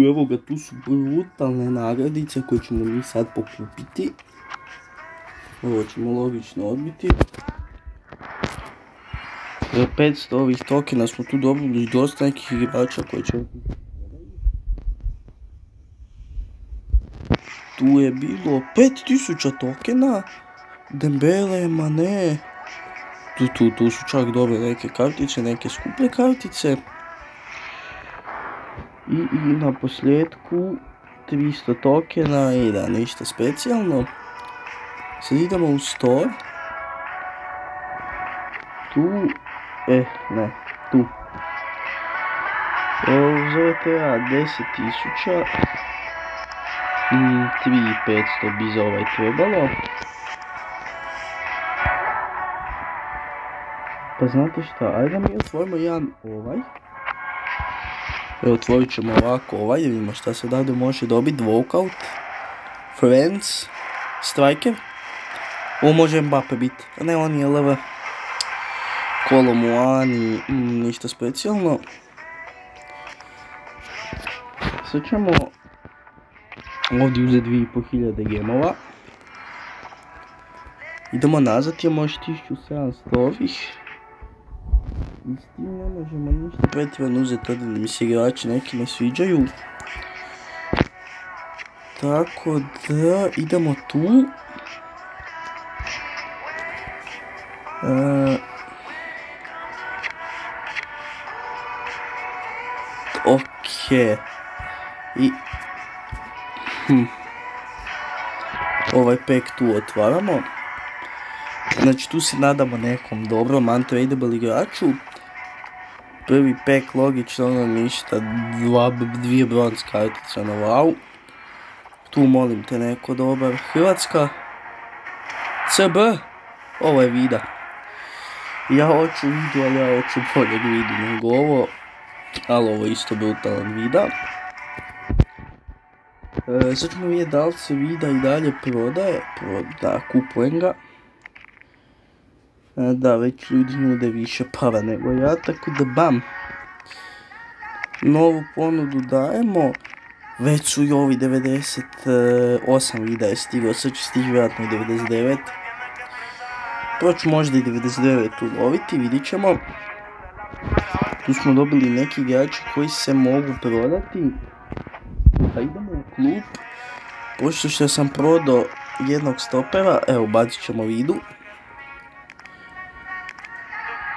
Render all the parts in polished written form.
Evo ga, tu su brutalne nagradice koje ćemo mi sad pokupiti. Ovo ćemo logično odbiti. Za 500 ovih tokena smo tu dobili dosta nekih igrača koji će... Tu je bilo 5000 tokena. Dembele, Mane. Tu su čak dobre neke kartice, neke skuplje kartice. I na posljedku 300 tokena i da, ništa specijalno. Sad idemo u store. Tu, tu. Zovete ja 10.000 i 3.500 bi za ovaj trebalo. Pa znate šta, ajde mi otvorimo jedan ovaj. Evo, otvorit ćemo ovako ovaj, da vidimo šta se dade može dobiti. Walkout, Friends, Striker. Ovo može Mbappe biti, a ne on je LV. Kolo Muani, ništa specijalno. Sad ćemo ovdje uzeti 2500 gemova. Idemo nazad, imamo još 1700 ovih. I s tim ne možemo ništa pretjerano uzeti, da mi se igrači neki ne sviđaju. Tako da idemo tu. Ok. I ovaj pack tu otvaramo. Znači tu se nadamo nekom dobrom untradable igraču. Prvi pack logično ono ništa, dvije bronze kartice na wow. Tu molim te neko dobar. Hrvatska. CB. Ovo je Vida. Ja hoću Vidu, ali ja hoću boljeg Vidu nego ovo. Ali ovo je isto brutalan Vida. Sad ćemo vidjeti da li se Vida i dalje prodaje. Da, kupujem ga. Da, već ljudi nude više para nego ja, tako da bam. Novu ponudu dajemo. Već su i ovi 98 Vida je stigao, sad će stići vjerojatno i 99. Prvo ću možda i 99 uloviti, vidit ćemo. Tu smo dobili neki igrači koji se mogu prodati. Pa idemo u klub. Pošto što sam prodao jednog stopera, evo bacit ćemo Vidu.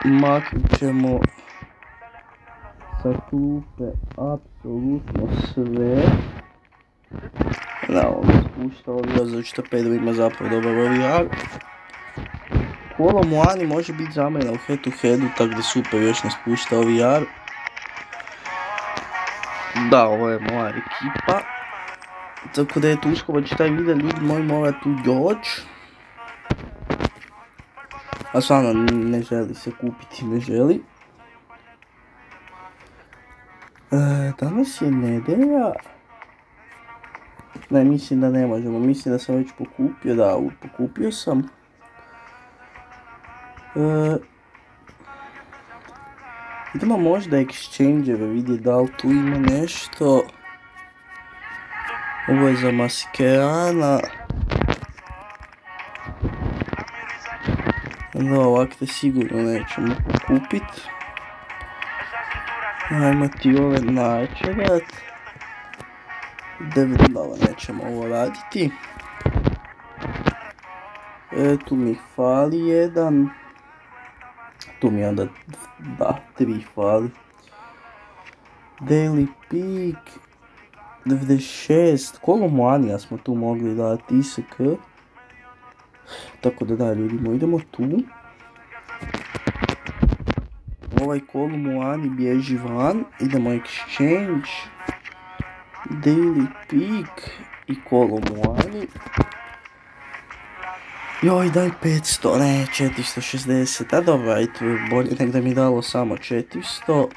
Maknut ćemo sa klupe apsolutno sve. Da, ovo spušta ovdje, zato što Pedro ima zapravo dobar OVR. Kolo Muani može biti zamjena u head to headu, tako da super, još ne spušta OVR. Da, ovo je moja ekipa. Tako da je tu uskoro će taj video, ljudi moji mora tu doći. A stvarno ne želi se kupiti, ne želi. Danas je nedelja. Ne, mislim da ne možemo, mislim da sam već pokupio, da, pokupio sam. Idemo možda exchange-eve vidjeti da li tu ima nešto. Ovo je za Mascherana. Da, ovakve sigurno nećemo kupit. Ajmo ti ove načerat. Ovo nećemo ovo raditi. Tu mi fali jedan. Tu mi onda, da, 3 fali. Daily Peak. 96. Kolo Muanija smo tu mogli dati ISK. Tako da da, ljudimo, idemo tu. Ovaj Kolo Muani bježi van. Idemo exchange. Daily Peak i Kolo Muani. Joj, daj 500, ne, 460, a dobro, ajde, bolje nek da mi dalo samo 400.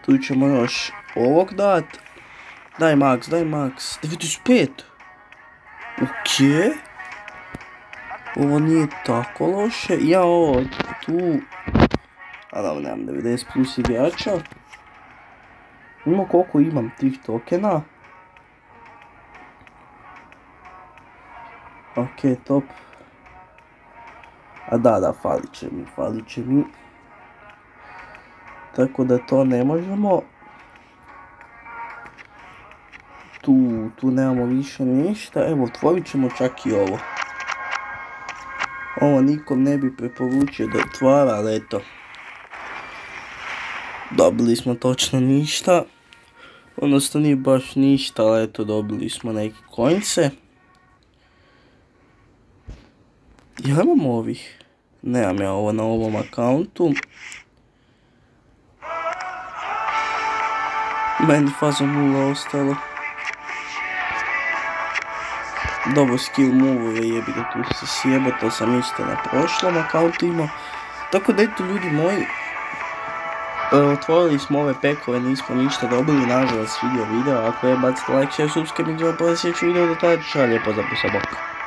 Tu ćemo još ovog dat. Daj max, 95. Okej. Ovo nije tako loše, ja ovo tu. A dobro, nemam 90 plus igrača. Ima koliko imam tih tokena. Ok, top. A da, falit će mi. Tako da to ne možemo. Tu nemamo više ništa. Evo, otvorit ćemo čak i ovo. Ovo nikom ne bi preporučio da otvara, ali eto. Dobili smo točno ništa. Odnosno nije baš ništa, ali eto, dobili smo neke coince. Ja imam ovih. Nemam ja ovo na ovom akauntu. Meni faza 0 ostalo. Dobro, skill move jebi ga, tu se sjeba, to sam isto na prošlom akauntu imao. Tako da eto, ljudi moji, otvorili smo ove pekove, nismo ništa dobili, nažalost video, ako je bacite like, share, subscribe, i sljedeći video do tada, lijepo za bok.